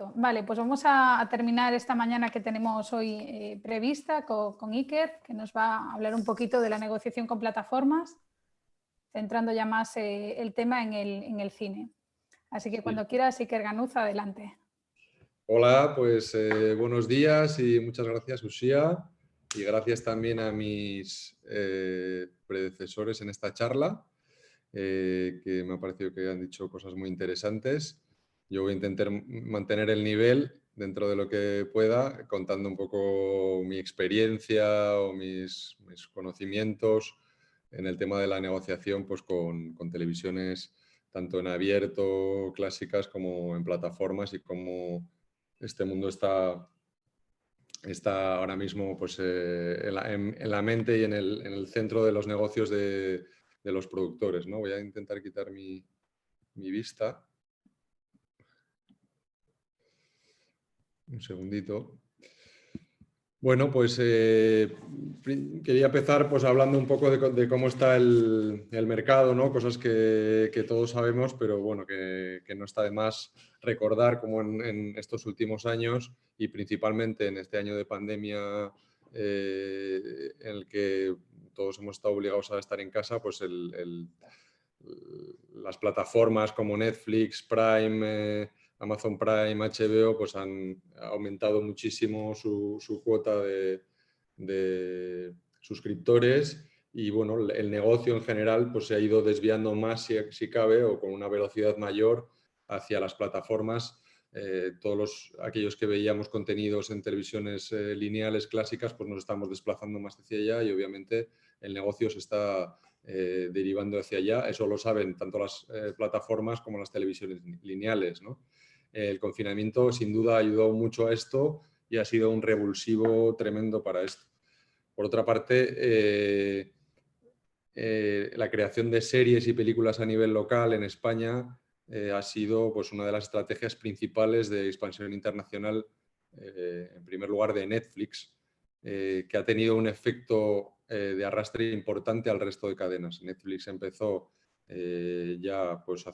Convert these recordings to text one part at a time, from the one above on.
Perfecto. Vale, pues vamos a terminar esta mañana que tenemos hoy prevista con Iker, que nos va a hablar un poquito de la negociación con plataformas, centrando ya más el tema en el cine. Así que cuando quieras, Iker Ganuza, adelante. Hola, pues buenos días y muchas gracias, Uxía, y gracias también a mis predecesores en esta charla, que me ha parecido que han dicho cosas muy interesantes. Yo voy a intentar mantener el nivel dentro de lo que pueda, contando un poco mi experiencia o mis conocimientos en el tema de la negociación pues, con televisiones tanto en abierto, clásicas, como en plataformas, y cómo este mundo está ahora mismo pues, en la mente y en el centro de los negocios de los productores, ¿no? Voy a intentar quitar mi vista. Un segundito. Bueno, pues quería empezar pues, hablando un poco de cómo está el mercado, ¿no? Cosas que todos sabemos, pero bueno, que no está de más recordar cómo en estos últimos años y principalmente en este año de pandemia en el que todos hemos estado obligados a estar en casa, pues las plataformas como Netflix, Prime, Amazon Prime, HBO, pues han aumentado muchísimo su cuota de suscriptores, y bueno, el negocio en general pues se ha ido desviando más, si cabe, o con una velocidad mayor hacia las plataformas. Todos aquellos que veíamos contenidos en televisiones lineales clásicas, pues nos estamos desplazando más hacia allá, y obviamente el negocio se está derivando hacia allá. Eso lo saben tanto las plataformas como las televisiones lineales, ¿no? El confinamiento sin duda ayudó mucho a esto y ha sido un revulsivo tremendo para esto. Por otra parte, la creación de series y películas a nivel local en España ha sido pues, una de las estrategias principales de expansión internacional, en primer lugar de Netflix, que ha tenido un efecto de arrastre importante al resto de cadenas. Netflix empezó ya pues,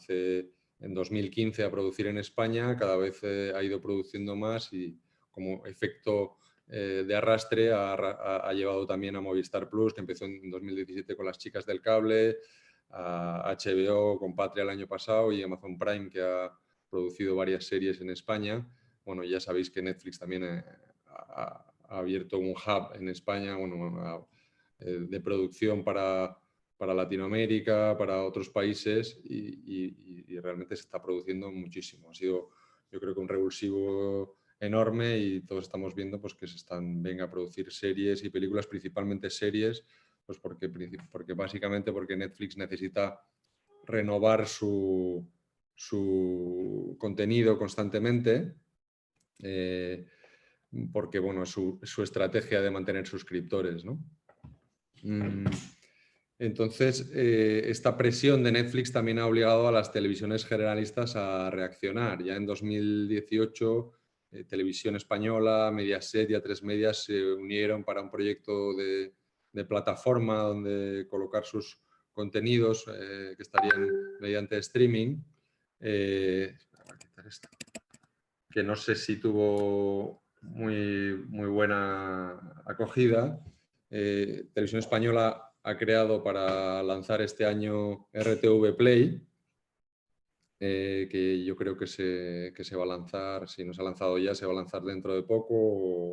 en 2015 a producir en España, cada vez ha ido produciendo más, y como efecto de arrastre ha llevado también a Movistar Plus, que empezó en 2017 con Las Chicas del Cable, a HBO con Patria el año pasado, y Amazon Prime, que ha producido varias series en España. Bueno, ya sabéis que Netflix también ha abierto un hub en España, bueno, de producción para Latinoamérica, para otros países, y realmente se está produciendo muchísimo. Ha sido, yo creo que un revulsivo enorme, y todos estamos viendo pues, que venga a producir series y películas, principalmente series, pues porque básicamente porque Netflix necesita renovar su contenido constantemente, porque bueno, es su estrategia de mantener suscriptores, ¿no? Entonces, esta presión de Netflix también ha obligado a las televisiones generalistas a reaccionar. Ya en 2018, Televisión Española, Mediaset y A3 Media se unieron para un proyecto de plataforma donde colocar sus contenidos que estarían mediante streaming. Que no sé si tuvo muy buena acogida. Televisión Española ha creado para lanzar este año RTV Play, que yo creo que se va a lanzar, si no se ha lanzado ya, se va a lanzar dentro de poco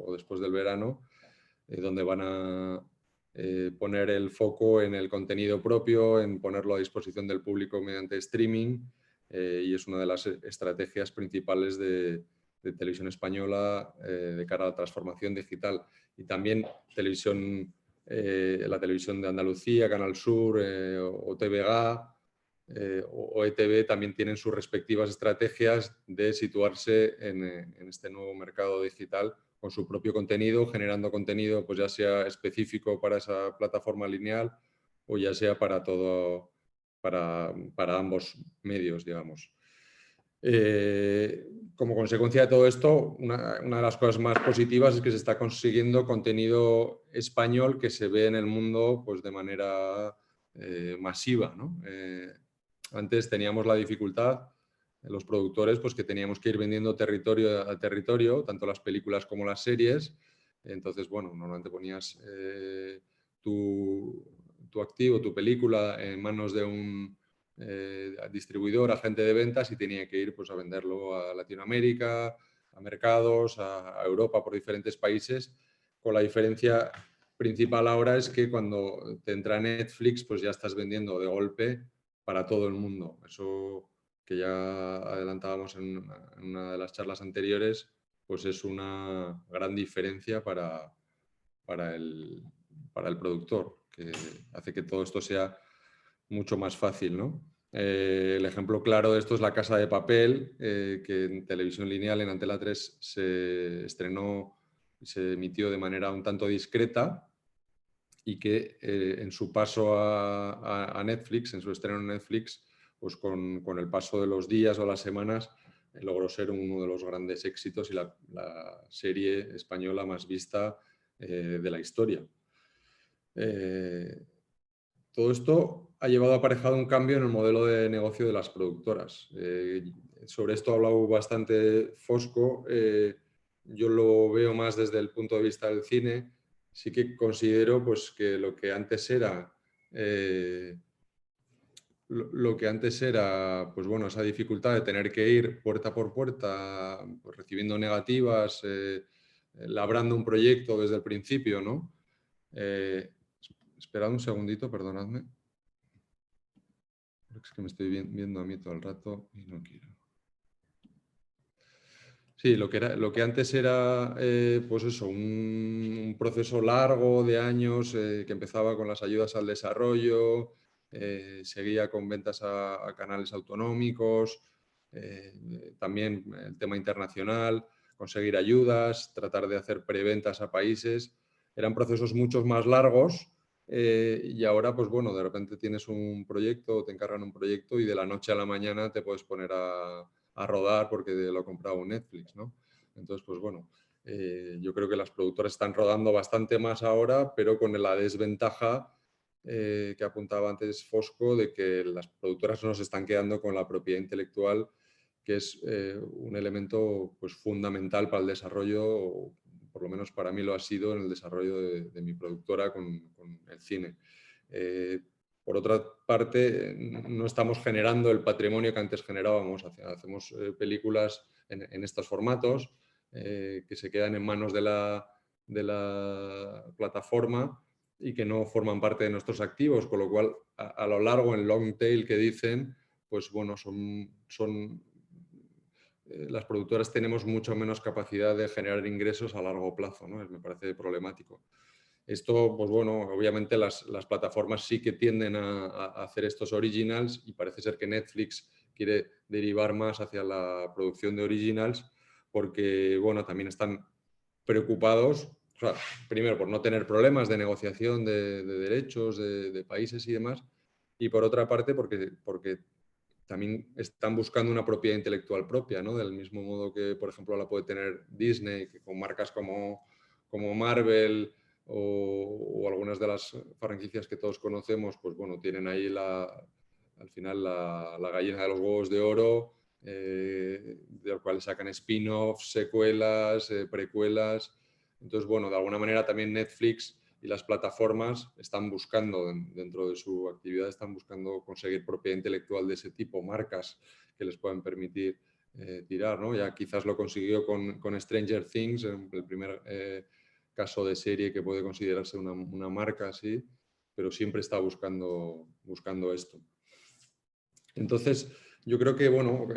o después del verano, donde van a poner el foco en el contenido propio, en ponerlo a disposición del público mediante streaming, y es una de las estrategias principales de Televisión Española de cara a la transformación digital. Y también la televisión de Andalucía, Canal Sur, o TVG, o ETV también tienen sus respectivas estrategias de situarse en este nuevo mercado digital con su propio contenido, generando contenido pues ya sea específico para esa plataforma lineal o ya sea para ambos medios, digamos. Como consecuencia de todo esto, una de las cosas más positivas es que se está consiguiendo contenido español que se ve en el mundo pues, de manera masiva, ¿no? Antes teníamos la dificultad los productores, pues que teníamos que ir vendiendo territorio a territorio, tanto las películas como las series. Entonces, bueno, normalmente ponías tu activo, tu película en manos de un distribuidor, agente de ventas, y tenía que ir pues, a venderlo a Latinoamérica, a mercados, a Europa, por diferentes países, con la diferencia principal ahora es que cuando te entra Netflix, pues ya estás vendiendo de golpe para todo el mundo. Eso que ya adelantábamos en una de las charlas anteriores, pues es una gran diferencia para el productor, que hace que todo esto sea mucho más fácil, ¿no? El ejemplo claro de esto es La Casa de Papel, que en televisión lineal, en Antena 3, se estrenó y se emitió de manera un tanto discreta, y que en su paso a Netflix, en su estreno en Netflix, pues con el paso de los días o las semanas, logró ser uno de los grandes éxitos y la serie española más vista de la historia. Todo esto ha llevado aparejado un cambio en el modelo de negocio de las productoras. Sobre esto ha hablado bastante Fosco. Yo lo veo más desde el punto de vista del cine. Sí que considero pues, que lo que antes era pues bueno, esa dificultad de tener que ir puerta por puerta, pues recibiendo negativas, labrando un proyecto desde el principio, ¿no? Esperad un segundito, perdonadme. Es que me estoy viendo a mí todo el rato y no quiero. Sí, lo que antes era pues eso, un proceso largo de años que empezaba con las ayudas al desarrollo, seguía con ventas a canales autonómicos, también el tema internacional, conseguir ayudas, tratar de hacer preventas a países. Eran procesos mucho más largos y ahora, pues bueno, de repente tienes un proyecto, te encargan un proyecto y de la noche a la mañana te puedes poner a rodar porque lo ha comprado Netflix, ¿no? Entonces, pues bueno, yo creo que las productoras están rodando bastante más ahora, pero con la desventaja que apuntaba antes Fosco de que las productoras no se están quedando con la propiedad intelectual, que es un elemento pues, fundamental para el desarrollo, o por lo menos para mí lo ha sido en el desarrollo de mi productora con el cine. Por otra parte, no estamos generando el patrimonio que antes generábamos. Hacemos películas en estos formatos que se quedan en manos de la plataforma y que no forman parte de nuestros activos, con lo cual a lo largo, en long tail que dicen, pues bueno, las productoras tenemos mucho menos capacidad de generar ingresos a largo plazo, ¿no? Me parece problemático. Esto, pues bueno, obviamente las plataformas sí que tienden a hacer estos originals y parece ser que Netflix quiere derivar más hacia la producción de originals porque, bueno, también están preocupados, o sea, primero por no tener problemas de negociación de derechos de países y demás, y por otra parte porque también están buscando una propiedad intelectual propia, ¿no? Del mismo modo que, por ejemplo, la puede tener Disney, que con marcas como Marvel o algunas de las franquicias que todos conocemos, pues bueno, tienen ahí al final la gallina de los huevos de oro, de lo cual sacan spin-offs, secuelas, precuelas. Entonces, bueno, de alguna manera también Netflix y las plataformas están buscando, dentro de su actividad, están buscando conseguir propiedad intelectual de ese tipo, marcas que les puedan permitir tirar, ¿no? Ya quizás lo consiguió con Stranger Things, el primer caso de serie que puede considerarse una marca así, pero siempre está buscando esto. Entonces, yo creo que, bueno,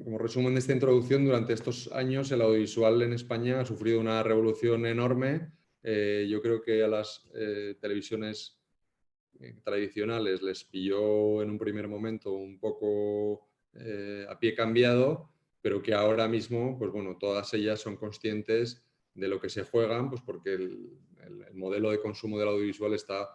como resumen de esta introducción, durante estos años el audiovisual en España ha sufrido una revolución enorme. Yo creo que a las televisiones tradicionales les pilló en un primer momento un poco a pie cambiado, pero que ahora mismo, pues bueno, todas ellas son conscientes de lo que se juegan, pues porque el modelo de consumo del audiovisual está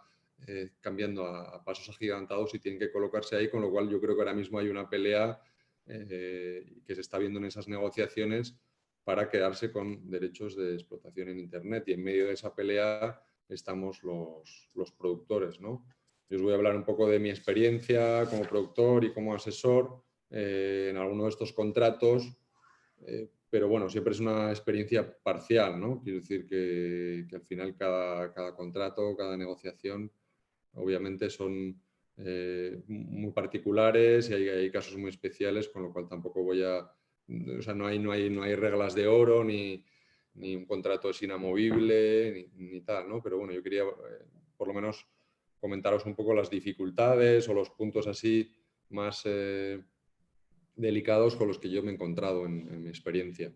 cambiando a pasos agigantados y tienen que colocarse ahí, con lo cual yo creo que ahora mismo hay una pelea que se está viendo en esas negociaciones para quedarse con derechos de explotación en Internet, y en medio de esa pelea estamos los productores, ¿no? Yo os voy a hablar un poco de mi experiencia como productor y como asesor, en alguno de estos contratos, pero bueno, siempre es una experiencia parcial, ¿no? Quiero decir que al final cada contrato, cada negociación, obviamente son muy particulares y hay casos muy especiales, con lo cual tampoco voy a... O sea, no hay reglas de oro, ni un contrato es inamovible, ni tal, ¿no? Pero bueno, yo quería por lo menos comentaros un poco las dificultades o los puntos así más delicados con los que yo me he encontrado en mi experiencia.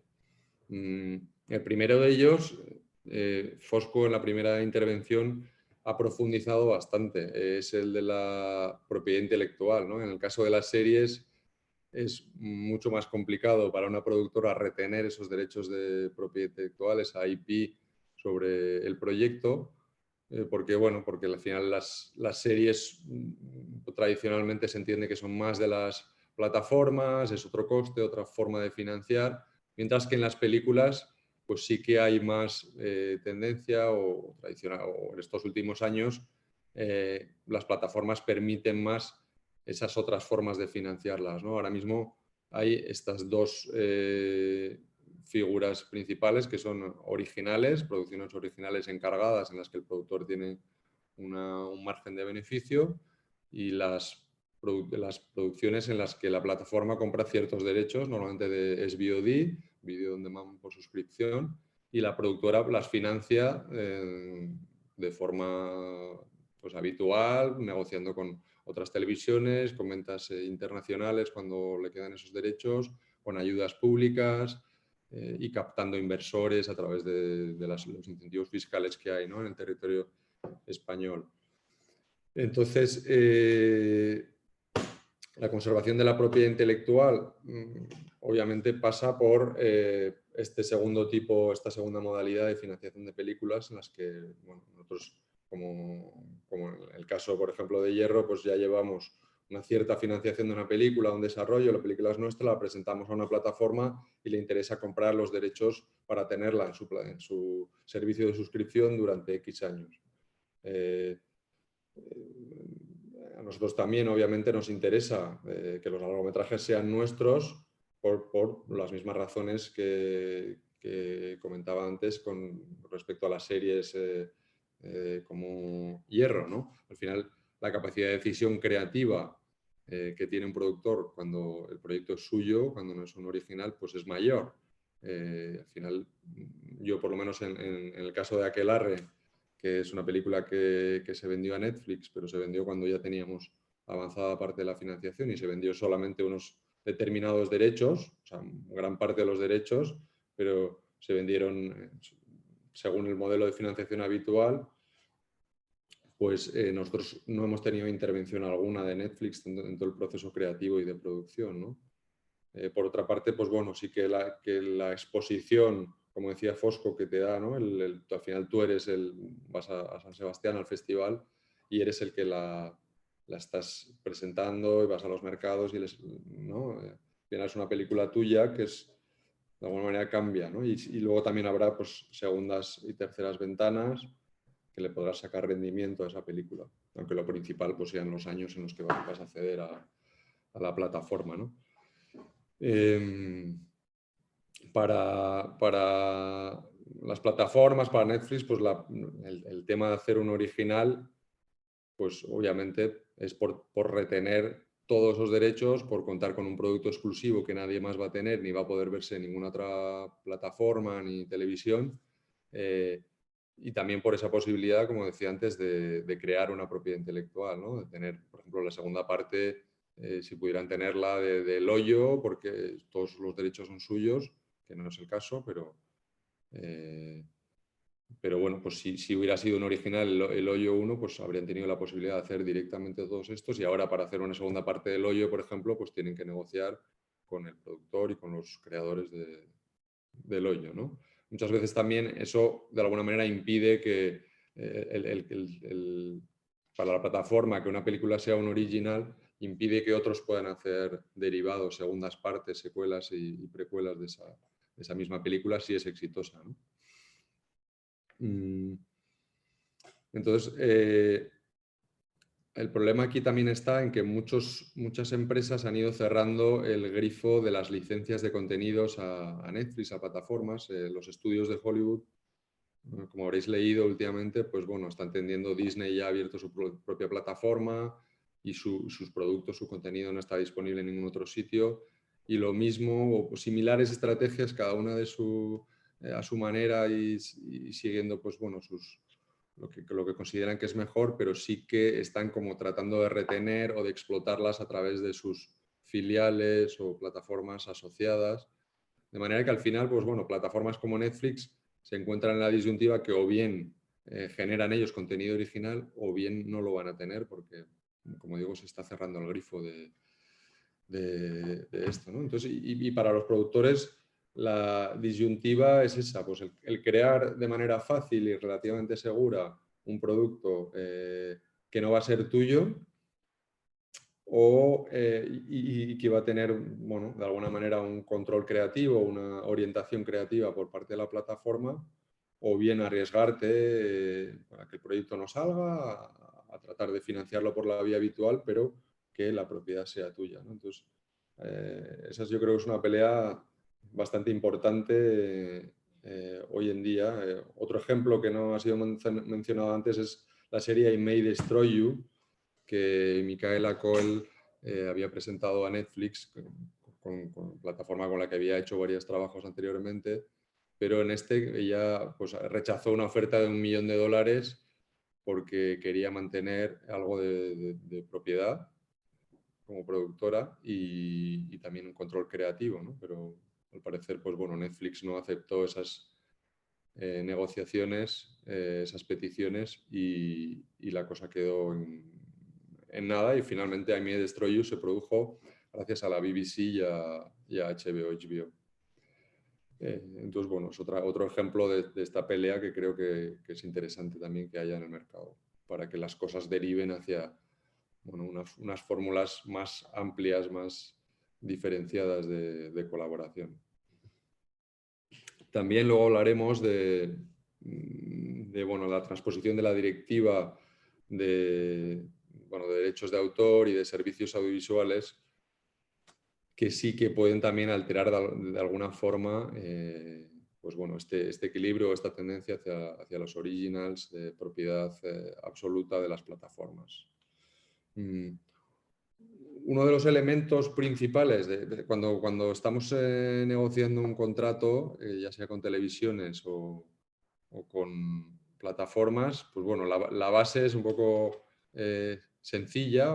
El primero de ellos, Fosco en la primera intervención ha profundizado bastante, es el de la propiedad intelectual, ¿no? En el caso de las series es mucho más complicado para una productora retener esos derechos de propiedad intelectual, esa IP sobre el proyecto, porque al final las series tradicionalmente se entiende que son más de las plataformas, es otro coste, otra forma de financiar, mientras que en las películas pues sí que hay más tendencia o tradicional, o en estos últimos años las plataformas permiten más esas otras formas de financiarlas, ¿no? Ahora mismo hay estas dos figuras principales que son originales, producciones originales encargadas en las que el productor tiene un margen de beneficio, y las producciones en las que la plataforma compra ciertos derechos, normalmente es VOD, Video on Demand por suscripción, y la productora las financia de forma pues, habitual, negociando con otras televisiones, con ventas internacionales cuando le quedan esos derechos, con ayudas públicas y captando inversores a través de los incentivos fiscales que hay, ¿no?, en el territorio español. Entonces, la conservación de la propiedad intelectual obviamente pasa por este segundo tipo, esta segunda modalidad de financiación de películas en las que nosotros, como en el caso, por ejemplo, de Hierro, pues ya llevamos una cierta financiación de una película, un desarrollo, la película es nuestra, la presentamos a una plataforma y le interesa comprar los derechos para tenerla en su servicio de suscripción durante X años. A nosotros también, obviamente, nos interesa que los largometrajes sean nuestros por las mismas razones que comentaba antes con respecto a las series como Hierro, ¿no? Al final, la capacidad de decisión creativa que tiene un productor cuando el proyecto es suyo, cuando no es un original, pues es mayor. Al final, yo por lo menos en el caso de Aquelarre, que es una película que se vendió a Netflix, pero se vendió cuando ya teníamos avanzada parte de la financiación y se vendió solamente unos determinados derechos, o sea, gran parte de los derechos, pero se vendieron según el modelo de financiación habitual. Pues nosotros no hemos tenido intervención alguna de Netflix en todo el proceso creativo y de producción, ¿no? Por otra parte, pues bueno, sí que la exposición, como decía Fosco, que te da, ¿no? Al final tú vas a San Sebastián, al festival, y eres el que la estás presentando y vas a los mercados y ¿no? Al final es una película tuya que de alguna manera cambia, ¿no? Y luego también habrá pues, segundas y terceras ventanas que le podrás sacar rendimiento a esa película, aunque lo principal pues, sean los años en los que vas a acceder a la plataforma, ¿no? Para las plataformas, para Netflix, pues el tema de hacer un original, pues obviamente es por retener todos esos derechos, por contar con un producto exclusivo que nadie más va a tener, ni va a poder verse en ninguna otra plataforma ni televisión, y también por esa posibilidad, como decía antes, de crear una propiedad intelectual, ¿no? De tener, por ejemplo, la segunda parte, si pudieran tenerla del hoyo, porque todos los derechos son suyos, que no es el caso, pero bueno, pues si hubiera sido un original el Hoyo 1, pues habrían tenido la posibilidad de hacer directamente todos estos, y ahora para hacer una segunda parte del Hoyo, por ejemplo, pues tienen que negociar con el productor y con los creadores del Hoyo, ¿no? Muchas veces también eso de alguna manera impide que para la plataforma que una película sea un original, impide que otros puedan hacer derivados, segundas partes, secuelas y precuelas de esa misma película si es exitosa, ¿no? Entonces, el problema aquí también está en que muchas empresas han ido cerrando el grifo de las licencias de contenidos a Netflix, a plataformas. Los estudios de Hollywood, como habréis leído últimamente, pues bueno, está entendiendo Disney ya ha abierto su propia plataforma y sus productos, su contenido no está disponible en ningún otro sitio. Y lo mismo, o similares estrategias, cada una a su manera y siguiendo pues, bueno, lo que consideran que es mejor, pero sí que están como tratando de retener o de explotarlas a través de sus filiales o plataformas asociadas. De manera que al final, pues bueno, plataformas como Netflix se encuentran en la disyuntiva que o bien generan ellos contenido original o bien no lo van a tener porque, como digo, se está cerrando el grifo de esto, ¿no? Entonces, y para los productores la disyuntiva es esa, pues el crear de manera fácil y relativamente segura un producto que no va a ser tuyo y que va a tener, bueno, de alguna manera un control creativo, una orientación creativa por parte de la plataforma, o bien arriesgarte para que el proyecto no salga, a tratar de financiarlo por la vía habitual, pero que la propiedad sea tuya, ¿no? Entonces, esa yo creo que es una pelea bastante importante hoy en día. Otro ejemplo que no ha sido mencionado antes es la serie I May Destroy You, que Micaela Coel había presentado a Netflix, con plataforma con la que había hecho varios trabajos anteriormente, pero en este ella pues, rechazó una oferta de $1 millón porque quería mantener algo de propiedad como productora y también un control creativo, ¿no? Pero al parecer, pues bueno, Netflix no aceptó esas negociaciones, esas peticiones y la cosa quedó en nada y finalmente I May Destroy You se produjo gracias a la BBC y a HBO. Entonces, bueno, es otro ejemplo de esta pelea que creo que es interesante también que haya en el mercado, para que las cosas deriven hacia bueno, unas fórmulas más amplias, más diferenciadas de colaboración. También luego hablaremos de bueno, la transposición de la directiva de derechos de autor y de servicios audiovisuales que sí que pueden también alterar de alguna forma pues bueno, este equilibrio, esta tendencia hacia los originals de propiedad absoluta de las plataformas. Uno de los elementos principales cuando estamos negociando un contrato, ya sea con televisiones o con plataformas, pues bueno, la base es un poco sencilla,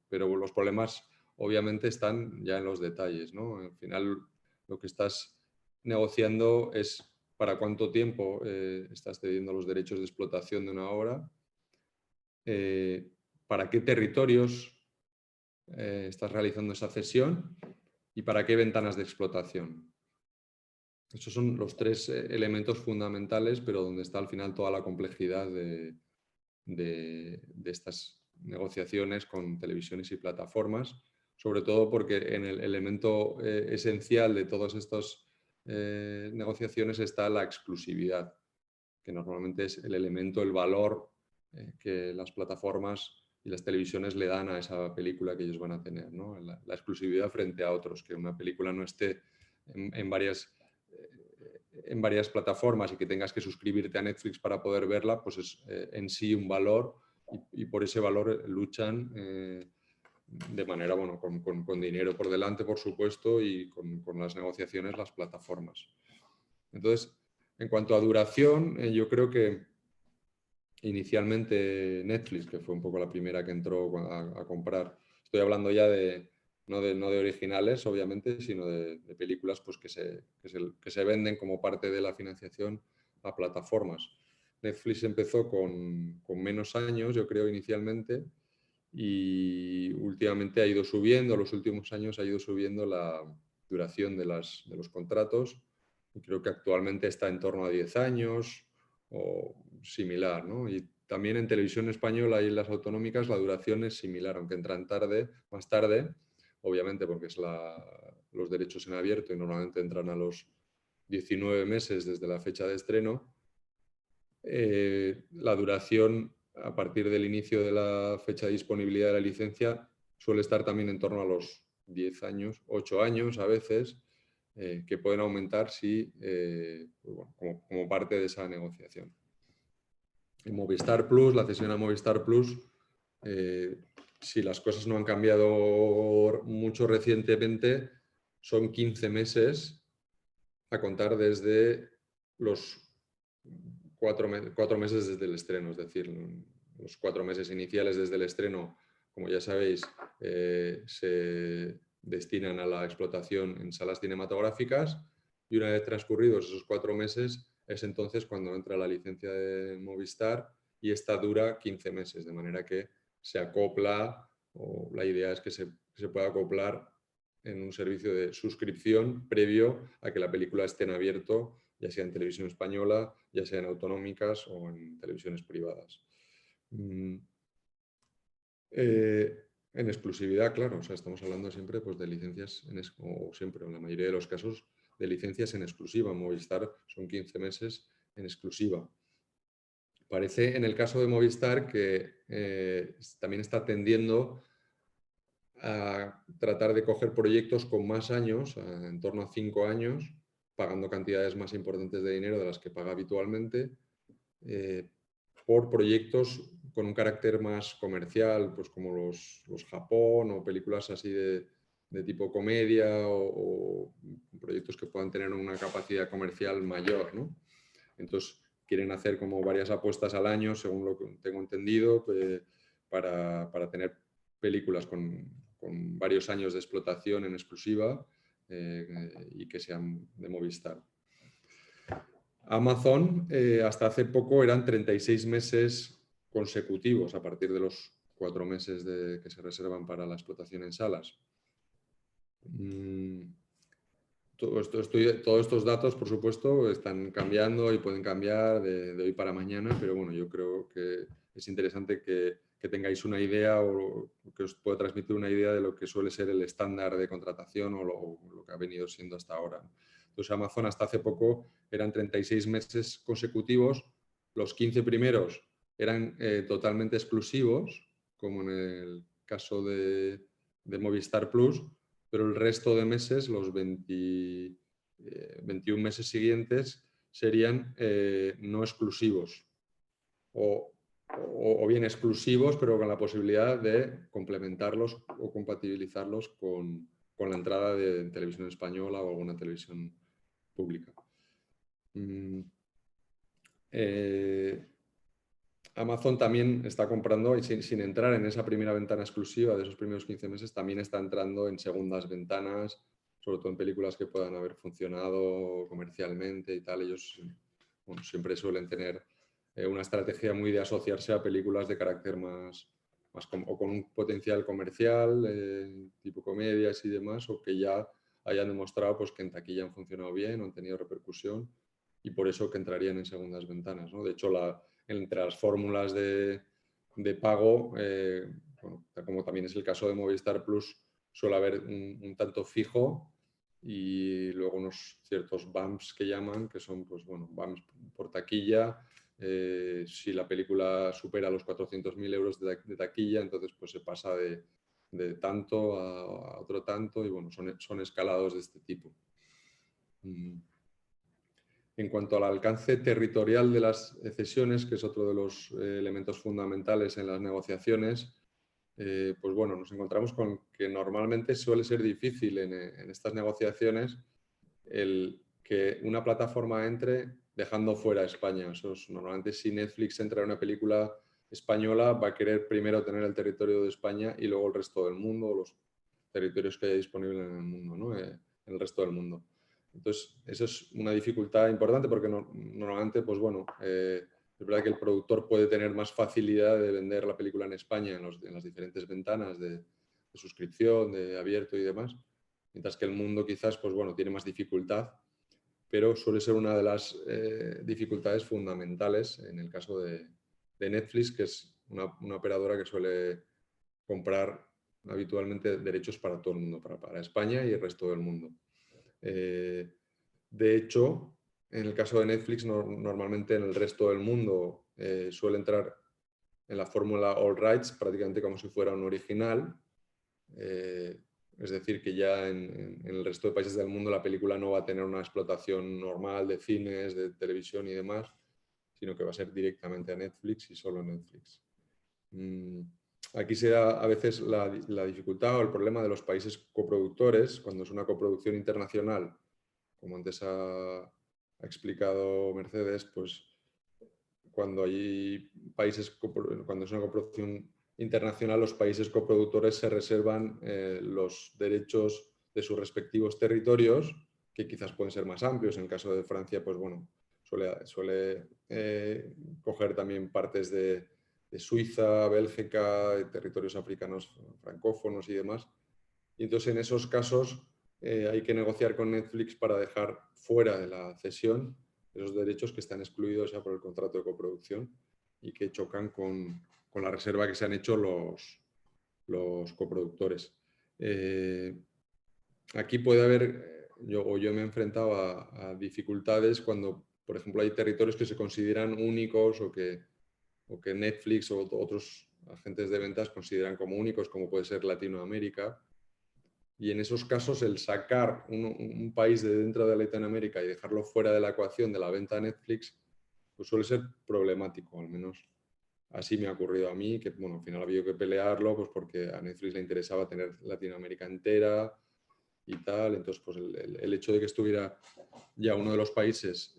pero los problemas obviamente están ya en los detalles, ¿no? Al final lo que estás negociando es para cuánto tiempo estás cediendo los derechos de explotación de una obra, para qué territorios estás realizando esa cesión y para qué ventanas de explotación. Esos son los tres elementos fundamentales, pero donde está al final toda la complejidad de estas negociaciones con televisiones y plataformas, sobre todo porque en el elemento esencial de todas estas negociaciones está la exclusividad, que normalmente es el elemento, el valor que las plataformas y las televisiones le dan a esa película que ellos van a tener, ¿no? La exclusividad frente a otros, que una película no esté en varias plataformas y que tengas que suscribirte a Netflix para poder verla, pues es en sí un valor y por ese valor luchan de manera, bueno, con dinero por delante, por supuesto, y con las negociaciones, las plataformas. Entonces, en cuanto a duración, yo creo que inicialmente Netflix, que fue un poco la primera que entró a comprar, estoy hablando ya no de originales, obviamente, sino de películas pues, que se venden como parte de la financiación a plataformas. Netflix empezó con menos años, yo creo, inicialmente, y últimamente ha ido subiendo, los últimos años ha ido subiendo la duración de los contratos, y creo que actualmente está en torno a 10 años o similar, ¿no? Y también en televisión española y en las autonómicas la duración es similar, aunque entran más tarde, obviamente porque es los derechos en abierto y normalmente entran a los 19 meses desde la fecha de estreno. La duración a partir del inicio de la fecha de disponibilidad de la licencia, suele estar también en torno a los 10 años, 8 años a veces, que pueden aumentar si, pues bueno, como parte de esa negociación. En Movistar Plus, la cesión a Movistar Plus, si las cosas no han cambiado mucho recientemente, son 15 meses a contar desde los 4 meses desde el estreno, es decir, los 4 meses iniciales desde el estreno, como ya sabéis, se destinan a la explotación en salas cinematográficas, y una vez transcurridos esos 4 meses es entonces cuando entra la licencia de Movistar, y esta dura 15 meses, de manera que se acopla, o la idea es que se pueda acoplar en un servicio de suscripción previo a que la película esté en abierto, ya sea en televisión española, ya sea en autonómicas o en televisiones privadas. En exclusividad, claro, o sea, estamos hablando siempre pues, de licencias, o siempre, en la mayoría de los casos, de licencias en exclusiva. Movistar son 15 meses en exclusiva. Parece en el caso de Movistar que también está tendiendo a tratar de coger proyectos con más años, en torno a 5 años, pagando cantidades más importantes de dinero de las que paga habitualmente, por proyectos con un carácter más comercial, pues como los Japón, o películas así de tipo comedia, o proyectos que puedan tener una capacidad comercial mayor, ¿no? Entonces quieren hacer como varias apuestas al año, según lo que tengo entendido, para tener películas con varios años de explotación en exclusiva, y que sean de Movistar. Amazon hasta hace poco eran 36 meses consecutivos a partir de los 4 meses que se reservan para la explotación en salas. Todos estos datos, por supuesto, están cambiando y pueden cambiar de hoy para mañana, pero bueno, yo creo que es interesante que tengáis una idea, o que os pueda transmitir una idea de lo que suele ser el estándar de contratación, o lo que ha venido siendo hasta ahora. Entonces, Amazon hasta hace poco eran 36 meses consecutivos, los 15 primeros eran totalmente exclusivos, como en el caso de Movistar Plus, pero el resto de meses, los 21 meses siguientes, serían no exclusivos, o bien exclusivos, pero con la posibilidad de complementarlos o compatibilizarlos con la entrada de televisión española o alguna televisión pública. Amazon también está comprando, y sin entrar en esa primera ventana exclusiva de esos primeros 15 meses, también está entrando en segundas ventanas, sobre todo en películas que puedan haber funcionado comercialmente y tal. Ellos, bueno, siempre suelen tener una estrategia muy de asociarse a películas de carácter más o con un potencial comercial, tipo comedias y demás, o que ya hayan demostrado pues, que en taquilla han funcionado bien o han tenido repercusión, y por eso que entrarían en segundas ventanas, ¿no? De hecho, entre las fórmulas de pago, bueno, como también es el caso de Movistar Plus, suele haber un tanto fijo, y luego unos ciertos bumps que llaman, que son pues, bueno, bumps por taquilla. Si la película supera los 400.000 euros de taquilla, entonces pues, se pasa de tanto a otro tanto, y bueno, son escalados de este tipo. En cuanto al alcance territorial de las cesiones, que es otro de los elementos fundamentales en las negociaciones, pues bueno, nos encontramos con que normalmente suele ser difícil en estas negociaciones el que una plataforma entre dejando fuera España. Normalmente, si Netflix entra en una película española, va a querer primero tener el territorio de España y luego el resto del mundo, o los territorios que haya disponibles en el mundo, ¿no? En el resto del mundo. Entonces, eso es una dificultad importante, porque normalmente, pues bueno, es verdad que el productor puede tener más facilidad de vender la película en España en las diferentes ventanas de suscripción, de abierto y demás, mientras que el mundo quizás, pues bueno, tiene más dificultad, pero suele ser una de las dificultades fundamentales en el caso de Netflix, que es una operadora que suele comprar habitualmente derechos para todo el mundo, para España y el resto del mundo. De hecho, en el caso de Netflix, normalmente en el resto del mundo suele entrar la fórmula All Rights, prácticamente como si fuera un original. Es decir, que ya en el resto de países del mundo la película no va a tener una explotación normal de cines, de televisión y demás, sino que va a ser directamente a Netflix y solo Netflix. Aquí se da a veces la dificultad o el problema de los países coproductores, cuando es una coproducción internacional, como antes ha explicado Mercedes, pues cuando hay países, cuando es una coproducción internacional, los países coproductores se reservan los derechos de sus respectivos territorios, que quizás pueden ser más amplios. En el caso de Francia, pues bueno, suele coger también partes de Suiza, Bélgica, de territorios africanos francófonos y demás. Y entonces en esos casos hay que negociar con Netflix para dejar fuera de la cesión esos derechos que están excluidos ya por el contrato de coproducción y que chocan con la reserva que se han hecho los coproductores. Aquí puede haber, yo me he enfrentado a dificultades cuando, por ejemplo, hay territorios que se consideran únicos o que Netflix o otros agentes de ventas consideran como únicos, como puede ser Latinoamérica. Y en esos casos el sacar un país de dentro de Latinoamérica y dejarlo fuera de la ecuación de la venta a Netflix, pues suele ser problemático, al menos así me ha ocurrido a mí, que bueno, al final ha habido que pelearlo, pues porque a Netflix le interesaba tener Latinoamérica entera y tal. Entonces, pues el hecho de que estuviera ya uno de los países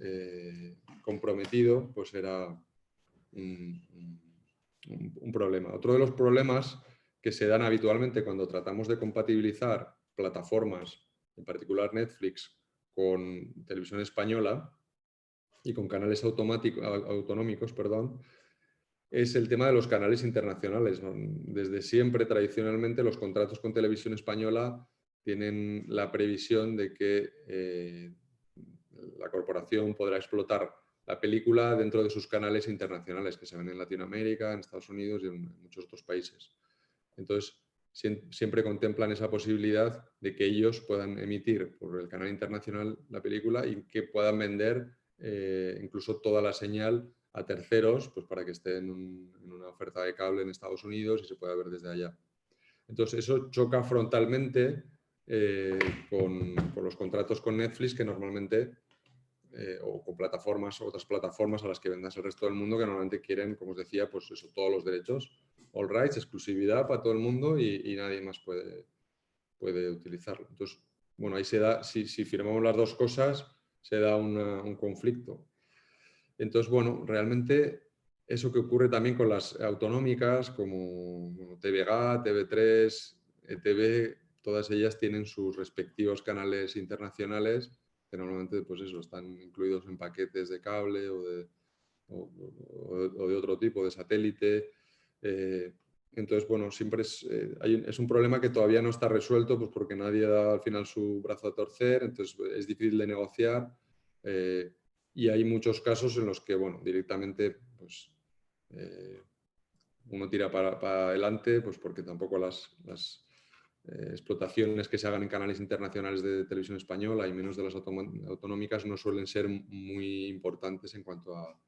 comprometido, pues era un problema. Otro de los problemas que se dan habitualmente cuando tratamos de compatibilizar plataformas, en particular Netflix, con televisión española y con canales autonómicos, perdón, es el tema de los canales internacionales. Desde siempre, tradicionalmente, los contratos con televisión española tienen la previsión de que la corporación podrá explotar la película dentro de sus canales internacionales que se ven en Latinoamérica, en Estados Unidos y en muchos otros países. Entonces, siempre contemplan esa posibilidad de que ellos puedan emitir por el canal internacional la película y que puedan vender incluso toda la señal a terceros, pues para que esté en una oferta de cable en Estados Unidos y se pueda ver desde allá. Entonces, eso choca frontalmente con los contratos con Netflix, que normalmente o con plataformas o otras plataformas a las que vendas el resto del mundo, que normalmente quieren, como os decía, pues eso, todos los derechos, all rights, exclusividad para todo el mundo y nadie más puede utilizarlo. Entonces, bueno, ahí se da, si firmamos las dos cosas, se da un conflicto. Entonces, bueno, realmente eso que ocurre también con las autonómicas como TVG, TV3, ETV, todas ellas tienen sus respectivos canales internacionales que normalmente pues eso, están incluidos en paquetes de cable o de otro tipo, de satélite. Entonces, bueno, siempre es un problema que todavía no está resuelto, pues porque nadie da al final su brazo a torcer, entonces es difícil de negociar y hay muchos casos en los que, bueno, directamente pues, uno tira para adelante, pues porque tampoco las explotaciones que se hagan en canales internacionales de televisión española y menos de las autonómicas no suelen ser muy importantes en cuanto a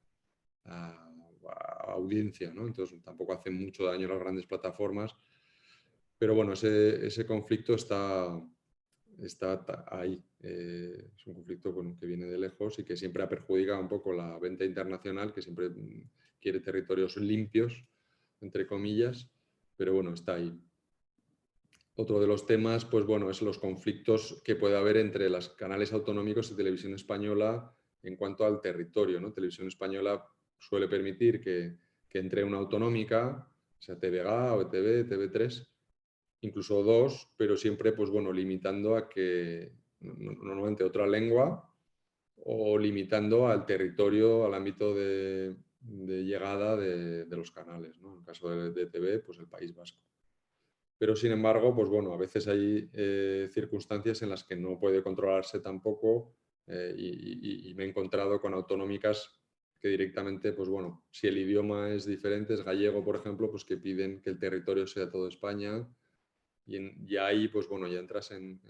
audiencia, ¿no? Entonces tampoco hacen mucho daño a las grandes plataformas, pero bueno, ese conflicto está ahí. Es un conflicto que viene de lejos y que siempre ha perjudicado un poco la venta internacional, que siempre quiere territorios limpios, entre comillas, pero bueno, está ahí. Otro de los temas, pues bueno, es los conflictos que puede haber entre los canales autonómicos y Televisión Española en cuanto al territorio, ¿no? Televisión Española suele permitir que entre una autonómica, sea TVG o ETV, TV3, incluso dos, pero siempre, pues bueno, limitando a que normalmente otra lengua o limitando al territorio, al ámbito de llegada de los canales, ¿no? En el caso de ETV, pues el País Vasco. Pero, sin embargo, pues bueno, a veces hay circunstancias en las que no puede controlarse tampoco y me he encontrado con autonómicas que directamente, pues bueno, si el idioma es diferente, es gallego, por ejemplo, pues que piden que el territorio sea todo España y ahí, pues bueno, ya entras en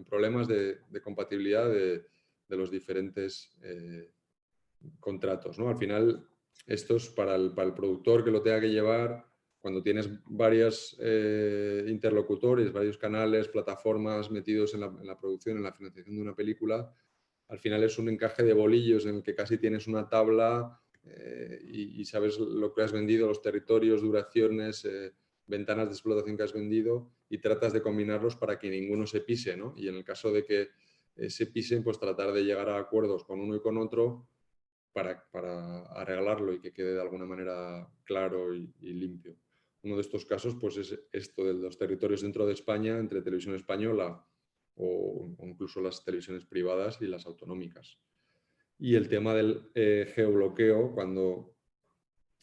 problemas de compatibilidad de los diferentes contratos, ¿no? Al final, esto es para el productor que lo tenga que llevar. Cuando tienes varios interlocutores, varios canales, plataformas metidos en la producción, en la financiación de una película, al final es un encaje de bolillos en el que casi tienes una tabla y sabes lo que has vendido, los territorios, duraciones, ventanas de explotación que has vendido, y tratas de combinarlos para que ninguno se pise, ¿no? Y en el caso de que se pisen, pues tratar de llegar a acuerdos con uno y con otro para arreglarlo y que quede de alguna manera claro y limpio. Uno de estos casos pues, es esto de los territorios dentro de España, entre televisión española o incluso las televisiones privadas y las autonómicas. Y el tema del geobloqueo, cuando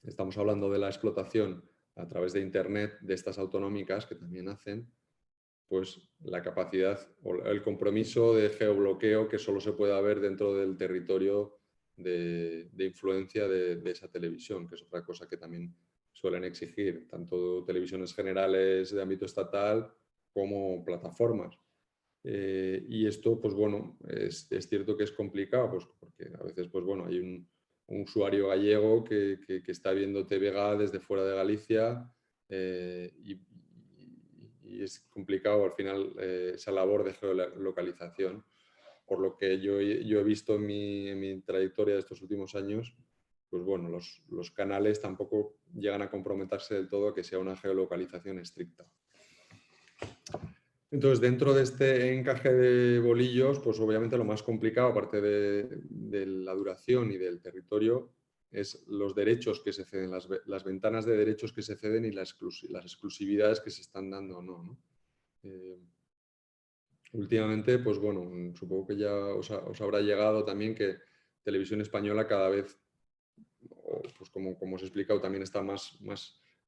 estamos hablando de la explotación a través de Internet de estas autonómicas que también hacen, pues la capacidad o el compromiso de geobloqueo que solo se puede haber dentro del territorio de influencia de esa televisión, que es otra cosa que también suelen exigir, tanto televisiones generales de ámbito estatal como plataformas. Y esto, pues bueno, es cierto que es complicado, pues porque a veces, pues bueno, hay un usuario gallego que está viendo TVG desde fuera de Galicia y es complicado al final esa labor de geolocalización. Por lo que yo he visto en mi trayectoria de estos últimos años, pues bueno, los canales tampoco llegan a comprometerse del todo a que sea una geolocalización estricta. Entonces, dentro de este encaje de bolillos, pues obviamente lo más complicado, aparte de la duración y del territorio, es los derechos que se ceden, las ventanas de derechos que se ceden y las exclusividades que se están dando o no, ¿no? Últimamente, pues bueno, supongo que ya os habrá llegado también que Televisión Española cada vez, pues como os he explicado, también está más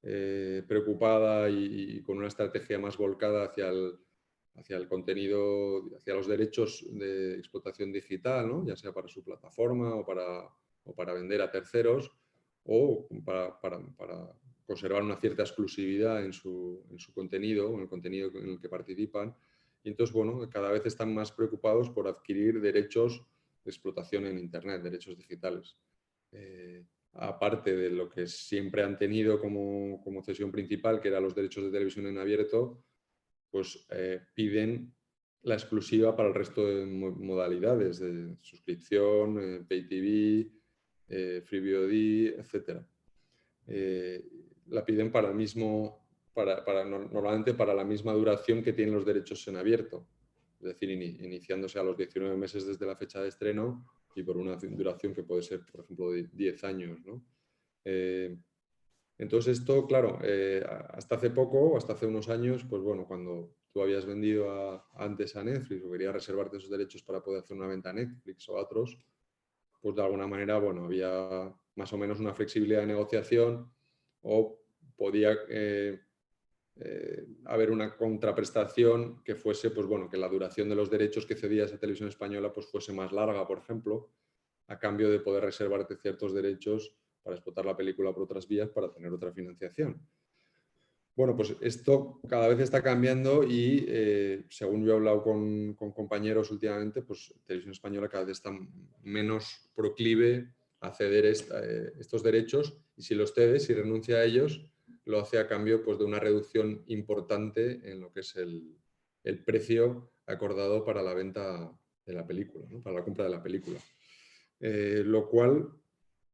preocupada y con una estrategia más volcada hacia el contenido, hacia los derechos de explotación digital, ¿no? Ya sea para su plataforma o para vender a terceros o para conservar una cierta exclusividad en su contenido, en el contenido en el que participan. Y entonces, bueno, cada vez están más preocupados por adquirir derechos de explotación en Internet, derechos digitales. Aparte de lo que siempre han tenido como cesión principal, que eran los derechos de televisión en abierto, pues piden la exclusiva para el resto de modalidades de suscripción, Pay TV, Free VOD, etc. La piden para el mismo, normalmente para la misma duración que tienen los derechos en abierto, es decir, iniciándose a los 19 meses desde la fecha de estreno y por una duración que puede ser, por ejemplo, de 10 años, ¿no? Entonces esto, claro, hasta hace poco, hasta hace unos años, pues bueno, cuando tú habías vendido antes a Netflix o querías reservarte esos derechos para poder hacer una venta a Netflix o a otros, pues de alguna manera, bueno, había más o menos una flexibilidad de negociación o podía haber una contraprestación que fuese, pues bueno, que la duración de los derechos que cedía esa televisión española pues fuese más larga, por ejemplo, a cambio de poder reservarte ciertos derechos para explotar la película por otras vías para tener otra financiación. Bueno, pues esto cada vez está cambiando y según yo he hablado con compañeros últimamente, pues Televisión Española cada vez está menos proclive a ceder estos derechos y si los cede, si renuncia a ellos, lo hace a cambio pues, de una reducción importante en lo que es el precio acordado para la venta de la película, ¿no? Para la compra de la película. Lo cual,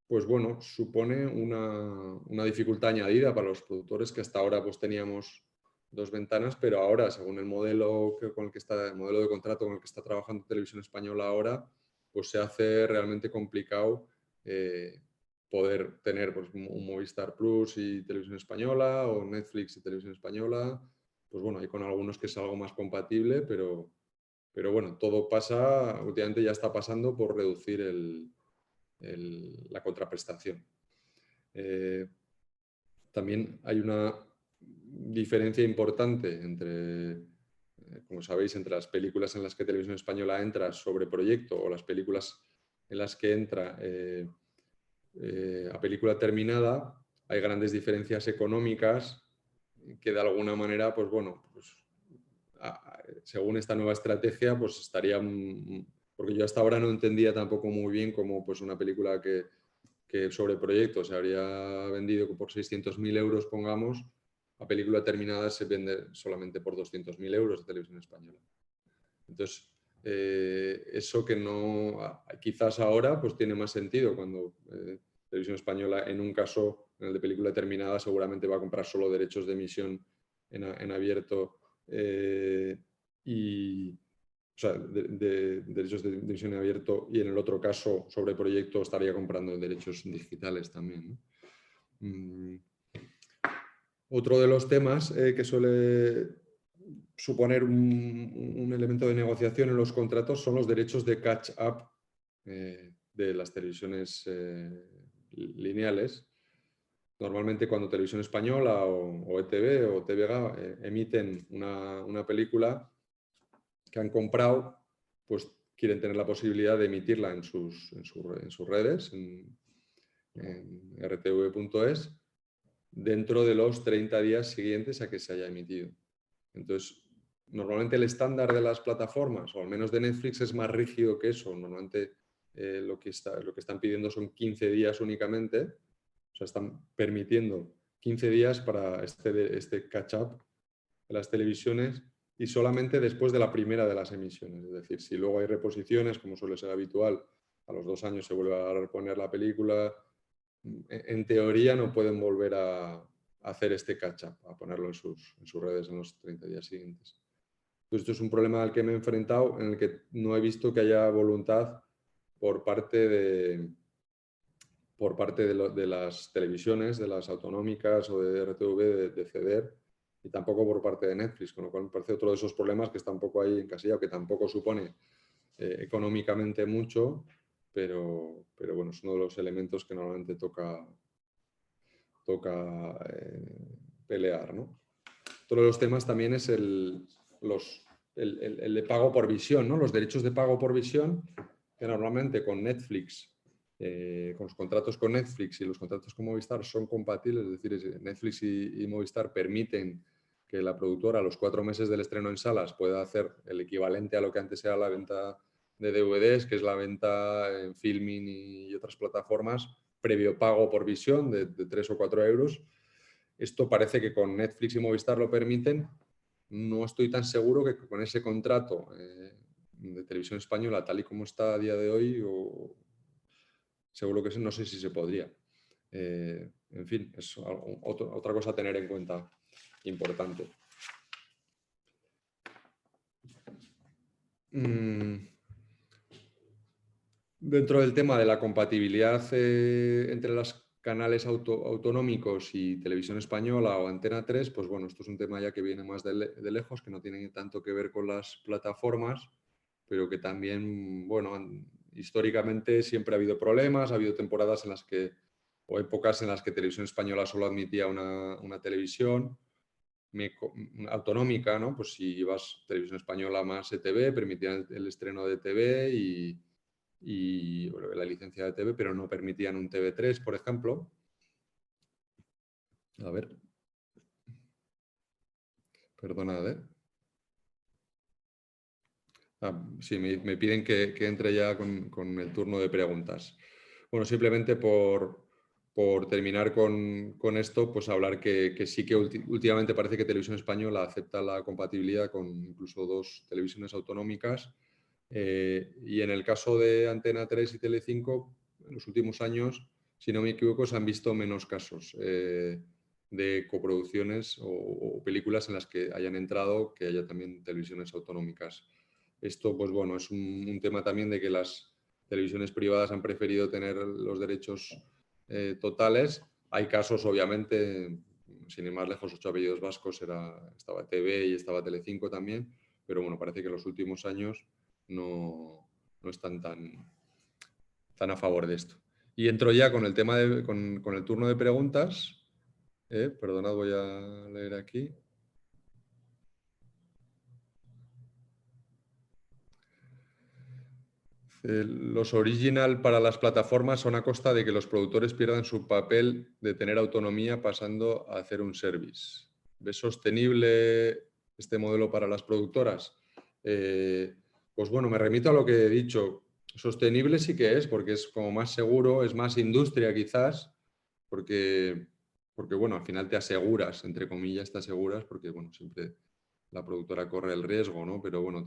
pues bueno, supone una dificultad añadida para los productores que hasta ahora pues teníamos dos ventanas, pero ahora, según el modelo el modelo de contrato con el que está trabajando Televisión Española ahora, pues se hace realmente complicado poder tener pues, un Movistar Plus y Televisión Española o Netflix y Televisión Española. Pues bueno, hay con algunos que es algo más compatible, pero bueno, todo pasa, últimamente ya está pasando por reducir la contraprestación. También hay una diferencia importante entre, como sabéis, entre las películas en las que Televisión Española entra sobre proyecto o las películas en las que entra a película terminada. Hay grandes diferencias económicas que de alguna manera, pues bueno, pues, según esta nueva estrategia, pues estaría... Porque yo hasta ahora no entendía tampoco muy bien cómo pues, una película que que sobre proyecto se habría vendido por 600.000 euros, pongamos, la película terminada se vende solamente por 200.000 euros de Televisión Española. Entonces, eso que no, quizás ahora pues tiene más sentido cuando Televisión Española, en un caso, en el de película terminada, seguramente va a comprar solo derechos de emisión en abierto o sea, de derechos de emisión en abierto, y en el otro caso, sobre proyecto, estaría comprando derechos digitales también, ¿no? Otro de los temas que suele suponer un elemento de negociación en los contratos son los derechos de catch-up de las televisiones lineales. Normalmente cuando Televisión Española o ETV o TVG emiten una película que han comprado, pues quieren tener la posibilidad de emitirla en sus redes, en rtv.es, dentro de los 30 días siguientes a que se haya emitido. Entonces, normalmente el estándar de las plataformas, o al menos de Netflix, es más rígido que eso. Normalmente lo que están pidiendo son 15 días únicamente. O sea, están permitiendo 15 días para este catch-up de las televisiones, y solamente después de la primera de las emisiones. Es decir, si luego hay reposiciones, como suele ser habitual, a los 2 años se vuelve a reponer la película, en teoría no pueden volver a hacer este catch-up, a ponerlo en sus redes en los 30 días siguientes. Entonces, esto es un problema al que me he enfrentado, en el que no he visto que haya voluntad por parte de las televisiones, de las autonómicas o de RTV, de ceder, y tampoco por parte de Netflix, con lo cual me parece otro de esos problemas que está un poco ahí encasillado, que tampoco supone económicamente mucho, pero bueno, es uno de los elementos que normalmente toca pelear, ¿no? Otro de los temas también es el de pago por visión, ¿no? Los derechos de pago por visión, que normalmente con Netflix, con los contratos con Netflix y los contratos con Movistar son compatibles, es decir, Netflix y Movistar permiten que la productora a los 4 meses del estreno en salas pueda hacer el equivalente a lo que antes era la venta de DVDs, que es la venta en Filmin y otras plataformas, previo pago por visión de 3 o 4 euros. Esto parece que con Netflix y Movistar lo permiten. No estoy tan seguro que con ese contrato de Televisión Española, tal y como está a día de hoy, seguro que no sé si se podría. En fin, es otra cosa a tener en cuenta importante. Dentro del tema de la compatibilidad entre los canales autonómicos y Televisión Española o Antena 3, pues bueno, esto es un tema ya que viene más de lejos, que no tiene tanto que ver con las plataformas, pero que también, bueno, históricamente siempre ha habido problemas, ha habido temporadas en las que, o épocas en las que Televisión Española solo admitía una televisión autonómica, ¿no? Pues si ibas Televisión Española más ETV, permitían el estreno de TV y la licencia de TV, pero no permitían un TV3, por ejemplo. A ver. Perdonad, ¿eh? Sí, me piden que entre ya con el turno de preguntas. Bueno, simplemente por terminar con esto, pues hablar que sí que últimamente parece que Televisión Española acepta la compatibilidad con incluso 2 televisiones autonómicas. Y en el caso de Antena 3 y Telecinco, en los últimos años, si no me equivoco, se han visto menos casos de coproducciones o películas en las que hayan entrado, que haya también televisiones autonómicas. Esto, pues bueno, es un tema también de que las televisiones privadas han preferido tener los derechos totales. Hay casos, obviamente, sin ir más lejos, 8 apellidos vascos, estaba TV y estaba Telecinco también, pero bueno, parece que en los últimos años no están tan a favor de esto. Y entro ya con el tema con el turno de preguntas. Perdonad, voy a leer aquí. Los original para las plataformas son a costa de que los productores pierdan su papel de tener autonomía pasando a hacer un service. ¿Ves sostenible este modelo para las productoras? Pues bueno, me remito a lo que he dicho. Sostenible sí que es, porque es como más seguro, es más industria quizás, porque bueno, al final te aseguras, entre comillas, te aseguras, porque bueno, siempre la productora corre el riesgo, ¿no? Pero bueno,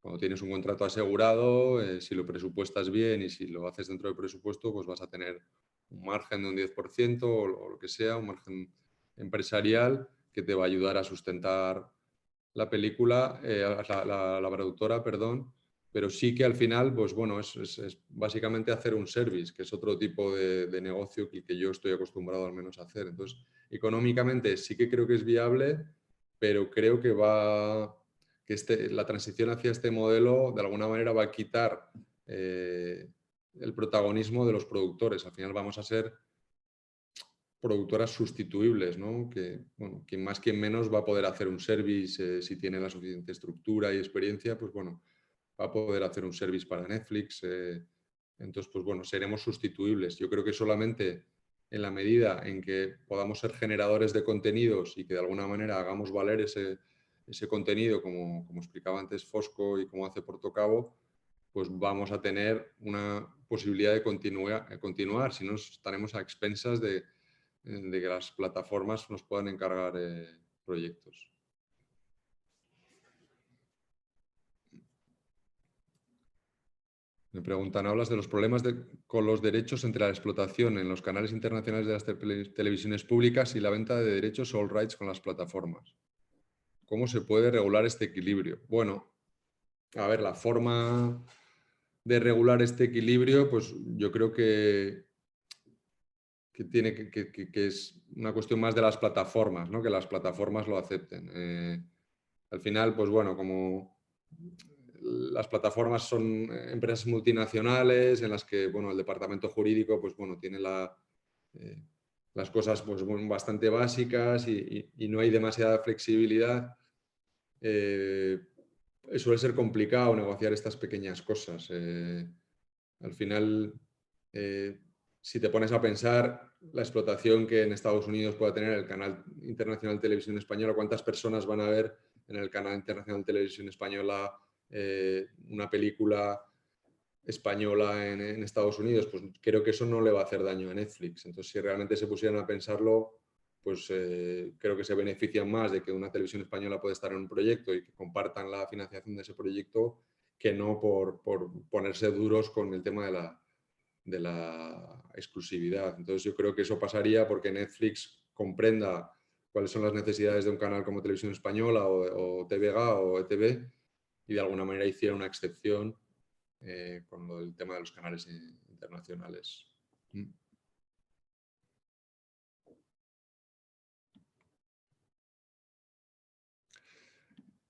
cuando tienes un contrato asegurado, si lo presupuestas bien y si lo haces dentro del presupuesto, pues vas a tener un margen de un 10% o lo que sea, un margen empresarial que te va a ayudar a sustentar la película, la productora, perdón, pero sí que al final, pues bueno, es básicamente hacer un service, que es otro tipo de negocio que yo estoy acostumbrado al menos a hacer. Entonces, económicamente sí que creo que es viable, pero creo que la transición hacia este modelo de alguna manera va a quitar el protagonismo de los productores. Al final vamos a ser productoras sustituibles, ¿no? Que, bueno, quien más, quien menos va a poder hacer un service, si tiene la suficiente estructura y experiencia, pues bueno, va a poder hacer un service para Netflix. Entonces, pues bueno, seremos sustituibles. Yo creo que solamente en la medida en que podamos ser generadores de contenidos y que de alguna manera hagamos valer ese contenido, como explicaba antes Fosco y como hace Portocabo, pues vamos a tener una posibilidad de continuar. Si no, estaremos a expensas de que las plataformas nos puedan encargar proyectos. Me preguntan, hablas de los problemas con los derechos entre la explotación en los canales internacionales de las televisiones públicas y la venta de derechos all rights con las plataformas. ¿Cómo se puede regular este equilibrio? Bueno, a ver, la forma de regular este equilibrio, pues yo creo que es una cuestión más de las plataformas, ¿no? Que las plataformas lo acepten. Al final, pues bueno, como las plataformas son empresas multinacionales en las que, bueno, el departamento jurídico, pues bueno, tiene las cosas pues, bastante básicas y no hay demasiada flexibilidad. Suele ser complicado negociar estas pequeñas cosas. Al final, si te pones a pensar la explotación que en Estados Unidos pueda tener el canal internacional de televisión española, cuántas personas van a ver en el canal internacional de televisión española una película española en Estados Unidos, pues creo que eso no le va a hacer daño a Netflix. Entonces, si realmente se pusieran a pensarlo, pues creo que se benefician más de que una televisión española pueda estar en un proyecto y que compartan la financiación de ese proyecto que no por ponerse duros con el tema de la exclusividad. Entonces yo creo que eso pasaría porque Netflix comprenda cuáles son las necesidades de un canal como Televisión Española o TVG o ETV y de alguna manera hiciera una excepción con el tema de los canales internacionales.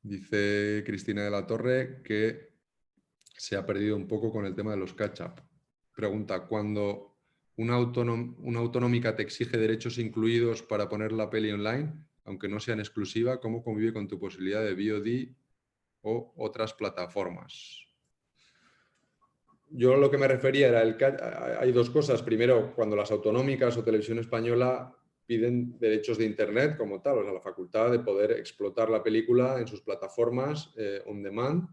Dice Cristina de la Torre que se ha perdido un poco con el tema de los catch-up. Pregunta, cuando una autonómica te exige derechos incluidos para poner la peli online, aunque no sean exclusiva, ¿cómo convive con tu posibilidad de VOD o otras plataformas? Yo lo que me refería era, hay dos cosas. Primero, cuando las autonómicas o Televisión Española piden derechos de Internet como tal, o sea, la facultad de poder explotar la película en sus plataformas on demand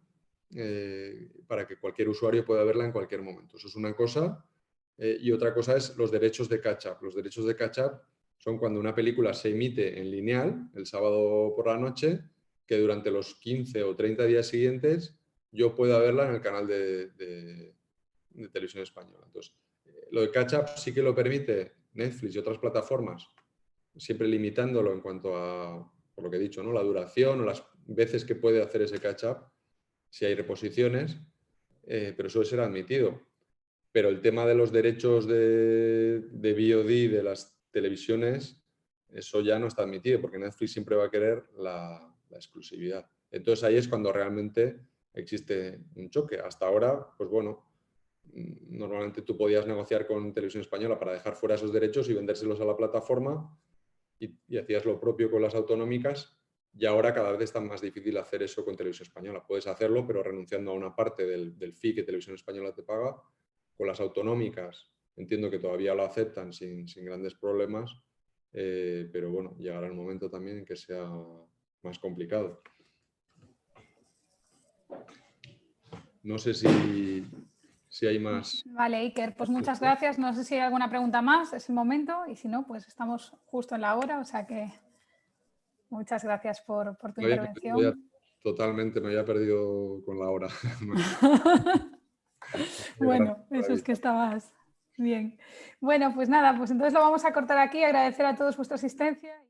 para que cualquier usuario pueda verla en cualquier momento. Eso es una cosa. Y otra cosa es los derechos de catch-up. Los derechos de catch-up son cuando una película se emite en lineal el sábado por la noche, que durante los 15 o 30 días siguientes yo pueda verla en el canal de televisión española. Entonces, lo de catch-up sí que lo permite Netflix y otras plataformas, siempre limitándolo en cuanto a, por lo que he dicho, ¿no? La duración o las veces que puede hacer ese catch-up, si hay reposiciones, pero suele ser admitido. Pero el tema de los derechos de VOD de las televisiones, eso ya no está admitido, porque Netflix siempre va a querer la exclusividad. Entonces ahí es cuando realmente existe un choque. Hasta ahora, pues bueno, normalmente tú podías negociar con Televisión Española para dejar fuera esos derechos y vendérselos a la plataforma y hacías lo propio con las autonómicas y ahora cada vez está más difícil hacer eso con Televisión Española. Puedes hacerlo, pero renunciando a una parte del fee que Televisión Española te paga. Con las autonómicas entiendo que todavía lo aceptan sin grandes problemas, pero bueno, llegará el momento también en que sea más complicado. No sé si hay más. Vale, Iker, pues muchas gracias. No sé si hay alguna pregunta más, es el momento, y si no, pues estamos justo en la hora, o sea que muchas gracias por tu intervención. Totalmente, me había perdido con la hora. Bueno, eso es que estabas bien. Bueno, pues nada, pues entonces lo vamos a cortar aquí, agradecer a todos vuestra asistencia.